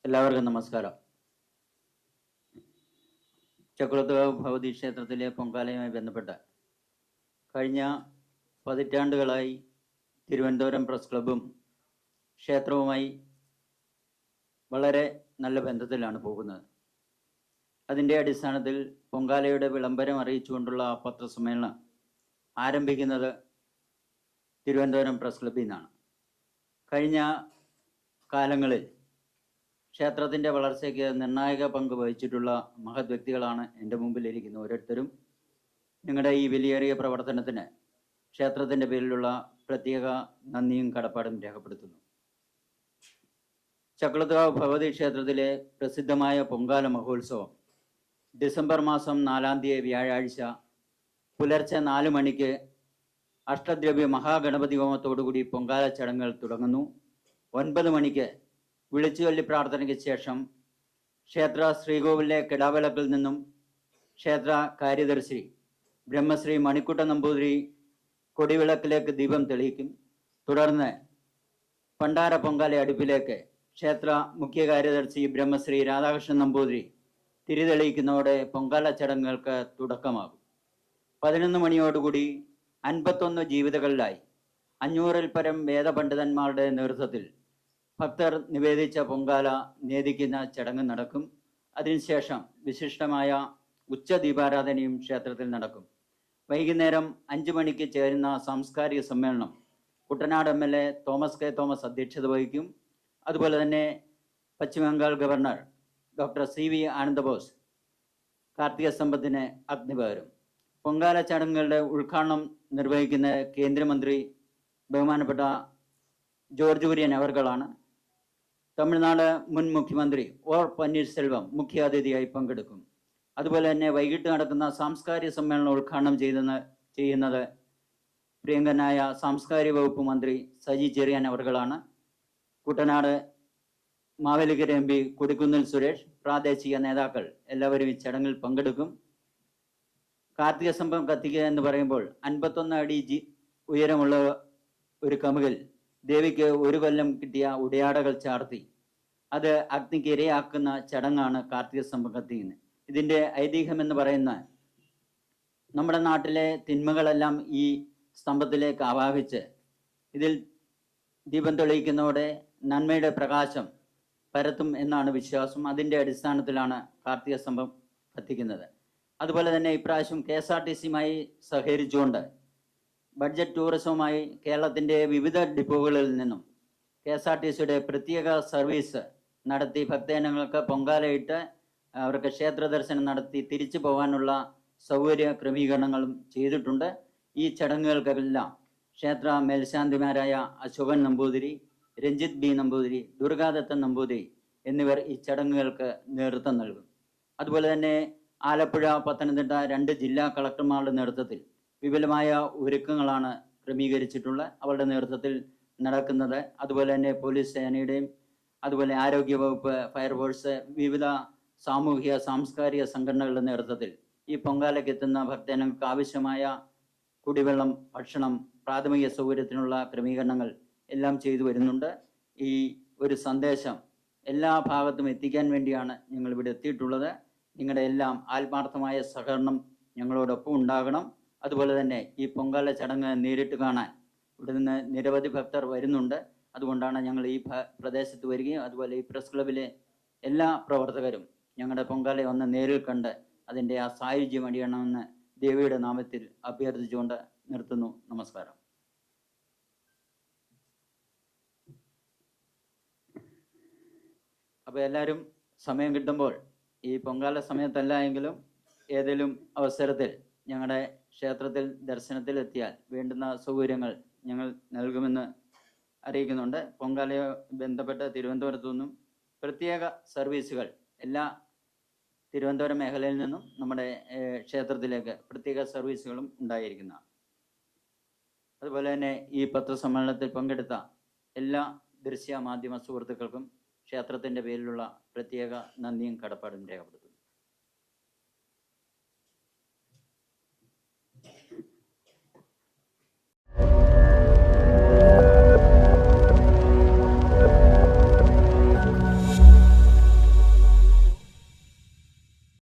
എല്ലാവർക്കും നമസ്കാരം. ചക്കുളത്തുകാവ് ഭഗവതി ക്ഷേത്രത്തിലെ പൊങ്കാലയുമായി ബന്ധപ്പെട്ട് കഴിഞ്ഞ പതിറ്റാണ്ടുകളായി തിരുവനന്തപുരം പ്രസ് ക്ലബ്ബും ക്ഷേത്രവുമായി വളരെ നല്ല ബന്ധത്തിലാണ് പോകുന്നത്. അതിൻ്റെ അടിസ്ഥാനത്തിൽ പൊങ്കാലയുടെ വിളംബരം അറിയിച്ചുകൊണ്ടുള്ള പത്രസമ്മേളനം ആരംഭിക്കുന്നത് തിരുവനന്തപുരം പ്രസ് ക്ലബ്ബിൽ നിന്നാണ്. കഴിഞ്ഞ കാലങ്ങളിൽ ക്ഷേത്രത്തിൻ്റെ വളർച്ചയ്ക്ക് നിർണായക പങ്ക് വഹിച്ചിട്ടുള്ള മഹത് വ്യക്തികളാണ് എൻ്റെ മുമ്പിലിരിക്കുന്ന ഓരോരുത്തരും. നിങ്ങളുടെ ഈ വിലയേറിയ പ്രവർത്തനത്തിന് ക്ഷേത്രത്തിൻ്റെ പേരിലുള്ള പ്രത്യേക നന്ദിയും കടപ്പാടും രേഖപ്പെടുത്തുന്നു. ചക്കുളത്തുകാവ് ഭഗവതി ക്ഷേത്രത്തിലെ പ്രസിദ്ധമായ പൊങ്കാല മഹോത്സവം ഡിസംബർ മാസം 4-ാം തീയതി വ്യാഴാഴ്ച പുലർച്ചെ 4 മണിക്ക് അഷ്ടദ്രവ്യ മഹാഗണപതി ഹോമത്തോടുകൂടി പൊങ്കാല ചടങ്ങുകൾ തുടങ്ങുന്നു. 9 മണിക്ക് വിളിച്ചുചൊല്ലി പ്രാർത്ഥനയ്ക്ക് ശേഷം ക്ഷേത്ര ശ്രീകോവിലെ കിടാവിളക്കിൽ നിന്നും ക്ഷേത്ര കാര്യദർശി ബ്രഹ്മശ്രീ മണിക്കുട്ട നമ്പൂതിരി കൊടിവിളക്കിലേക്ക് ദീപം തെളിയിക്കും. തുടർന്ന് പണ്ടാര പൊങ്കാല അടുപ്പിലേക്ക് ക്ഷേത്ര മുഖ്യ കാര്യദർശി ബ്രഹ്മശ്രീ രാധാകൃഷ്ണൻ നമ്പൂതിരി തിരിതെളിയിക്കുന്നതോടെ പൊങ്കാല ചടങ്ങുകൾക്ക് തുടക്കമാകും. 11 മണിയോടുകൂടി 51 ജീവിതകളിലായി 500-ൽ പരം വേദപണ്ഡിതന്മാരുടെ നേതൃത്വത്തിൽ ഭക്തർ നിവേദിച്ച പൊങ്കാല നേദിക്കുന്ന ചടങ്ങ് നടക്കും. അതിനുശേഷം വിശിഷ്ടമായ ഉച്ചദീപാരാധനയും ക്ഷേത്രത്തിൽ നടക്കും. വൈകുന്നേരം 5 മണിക്ക് ചേരുന്ന സാംസ്കാരിക സമ്മേളനം കുട്ടനാട് MLA തോമസ് കെ തോമസ് അധ്യക്ഷത വഹിക്കും. അതുപോലെ തന്നെ Paschimabangal governor doctor CV Ananda Bose Karthika സ്തംഭത്തിന് അഗ്നി പകരും. പൊങ്കാല ചടങ്ങുകളുടെ ഉദ്ഘാടനം നിർവഹിക്കുന്ന കേന്ദ്രമന്ത്രി ബഹുമാനപ്പെട്ട ജോർജ് കുര്യൻ അവർകളാണ്. തമിഴ്നാട് മുൻ മുഖ്യമന്ത്രി OR പന്നീർസെൽവം മുഖ്യാതിഥിയായി പങ്കെടുക്കും. അതുപോലെ തന്നെ വൈകിട്ട് നടക്കുന്ന സാംസ്കാരിക സമ്മേളനം ഉദ്ഘാടനം ചെയ്യുന്നത് പ്രിയങ്കനായ സാംസ്കാരിക വകുപ്പ് മന്ത്രി സജി ചെറിയാൻ അവർകളാണ്. കുട്ടനാട് മാവേലിക്കര MP കൊടിക്കുന്നിൽ സുരേഷ്, പ്രാദേശിക നേതാക്കൾ എല്ലാവരും ഈ ചടങ്ങിൽ പങ്കെടുക്കും. കാർത്തിക സ്തംഭം കത്തിക്കുക എന്ന് പറയുമ്പോൾ 51 അടി ഉയരമുള്ള ഒരു കമുകിൽ ദേവിക്ക് 1 കൊല്ലം കിട്ടിയ ഉടയാടകൾ ചാർത്തി അത് അഗ്നിക്ക് ഇരയാക്കുന്ന ചടങ്ങാണ് കാർത്തിക സ്തംഭം കത്തിക്കുന്നത്. ഇതിൻ്റെ ഐതിഹ്യം എന്ന് പറയുന്ന നമ്മുടെ നാട്ടിലെ തിന്മകളെല്ലാം ഈ സ്തംഭത്തിലേക്ക് ആവാഹിച്ച് ഇതിൽ ദീപം തെളിയിക്കുന്നതോടെ നന്മയുടെ പ്രകാശം പരത്തും എന്നാണ് വിശ്വാസം. അതിൻ്റെ അടിസ്ഥാനത്തിലാണ് കാർത്തിക സ്തംഭം കത്തിക്കുന്നത്. അതുപോലെ തന്നെ ഇപ്രാവശ്യം KSRTC-യുമായി സഹകരിച്ചുകൊണ്ട് ബഡ്ജറ്റ് ടൂറിസവുമായി കേരളത്തിൻ്റെ വിവിധ ഡിപ്പോകളിൽ നിന്നും KSRTC-യുടെ പ്രത്യേക സർവീസ് നടത്തി ഭക്തജനങ്ങൾക്ക് പൊങ്കാലയിട്ട് അവർക്ക് ക്ഷേത്ര ദർശനം നടത്തി തിരിച്ചു പോകാനുള്ള സൗകര്യ ക്രമീകരണങ്ങളും ചെയ്തിട്ടുണ്ട്. ഈ ചടങ്ങുകൾക്കെല്ലാം ക്ഷേത്ര മേൽശാന്തിമാരായ അശോകൻ നമ്പൂതിരി, രഞ്ജിത്ത് B നമ്പൂതിരി, ദുർഗാദത്തൻ നമ്പൂതിരി എന്നിവർ ഈ ചടങ്ങുകൾക്ക് നേതൃത്വം നൽകും. അതുപോലെ തന്നെ ആലപ്പുഴ, പത്തനംതിട്ട 2 ജില്ലാ കളക്ടർമാരുടെ നേതൃത്വത്തിൽ വിപുലമായ ഒരുക്കങ്ങളാണ് ക്രമീകരിച്ചിട്ടുള്ള അവരുടെ നേതൃത്വത്തിൽ നടക്കുന്നത്. അതുപോലെ തന്നെ പോലീസ് സേനയുടെയും അതുപോലെ ആരോഗ്യവകുപ്പ്, ഫയർഫോഴ്സ്, വിവിധ സാമൂഹിക സാംസ്കാരിക സംഘടനകളുടെ നേതൃത്വത്തിൽ ഈ പൊങ്കാലയ്ക്ക് എത്തുന്ന ഭക്തജനങ്ങൾക്ക് ആവശ്യമായ കുടിവെള്ളം, ഭക്ഷണം, പ്രാഥമിക സൗകര്യത്തിനുള്ള ക്രമീകരണങ്ങൾ എല്ലാം ചെയ്തു വരുന്നുണ്ട്. ഈ ഒരു സന്ദേശം എല്ലാ ഭാഗത്തും എത്തിക്കാൻ വേണ്ടിയാണ് ഞങ്ങൾ ഇവിടെ എത്തിയിട്ടുള്ളത്. നിങ്ങളുടെ എല്ലാം ആത്മാർത്ഥമായ സഹകരണം ഞങ്ങളോടൊപ്പം ഉണ്ടാകണം. അതുപോലെ തന്നെ ഈ പൊങ്കാല ചടങ്ങ് നേരിട്ട് കാണാൻ ഇവിടെ നിന്ന് നിരവധി ഭക്തർ വരുന്നുണ്ട്. അതുകൊണ്ടാണ് ഞങ്ങൾ ഈ പ്രദേശത്ത് വരികയും അതുപോലെ ഈ പ്രസ് ക്ലബിലെ എല്ലാ പ്രവർത്തകരും ഞങ്ങളുടെ പൊങ്കാല ഒന്ന് നേരിൽ കണ്ട് അതിൻ്റെ ആ സായുജ്യം അണിയണമെന്ന് ദേവിയുടെ നാമത്തിൽ അഭ്യർത്ഥിച്ചുകൊണ്ട് നിർത്തുന്നു. നമസ്കാരം. അപ്പോൾ എല്ലാവരും സമയം കിട്ടുമ്പോൾ ഈ പൊങ്കാല സമയത്തല്ല എങ്കിലും ഏതെങ്കിലും അവസരത്തിൽ ഞങ്ങളുടെ ക്ഷേത്രത്തിൽ ദർശനത്തിൽ എത്തിയാൽ വേണ്ടുന്ന സൗകര്യങ്ങൾ ഞങ്ങൾ നൽകുമെന്ന് അറിയിക്കുന്നുണ്ട്. പൊങ്കാലയെ ബന്ധപ്പെട്ട് തിരുവനന്തപുരത്തു നിന്നും പ്രത്യേക സർവീസുകൾ എല്ലാ തിരുവനന്തപുരം മേഖലയിൽ നിന്നും നമ്മുടെ ക്ഷേത്രത്തിലേക്ക് പ്രത്യേക സർവീസുകളും ഉണ്ടായിരിക്കുന്നതാണ്. അതുപോലെ തന്നെ ഈ പത്രസമ്മേളനത്തിൽ പങ്കെടുത്ത എല്ലാ ദൃശ്യ മാധ്യമ സുഹൃത്തുക്കൾക്കും ക്ഷേത്രത്തിൻ്റെ പേരിലുള്ള പ്രത്യേക നന്ദിയും കടപ്പാടും രേഖപ്പെടുത്തുന്നു.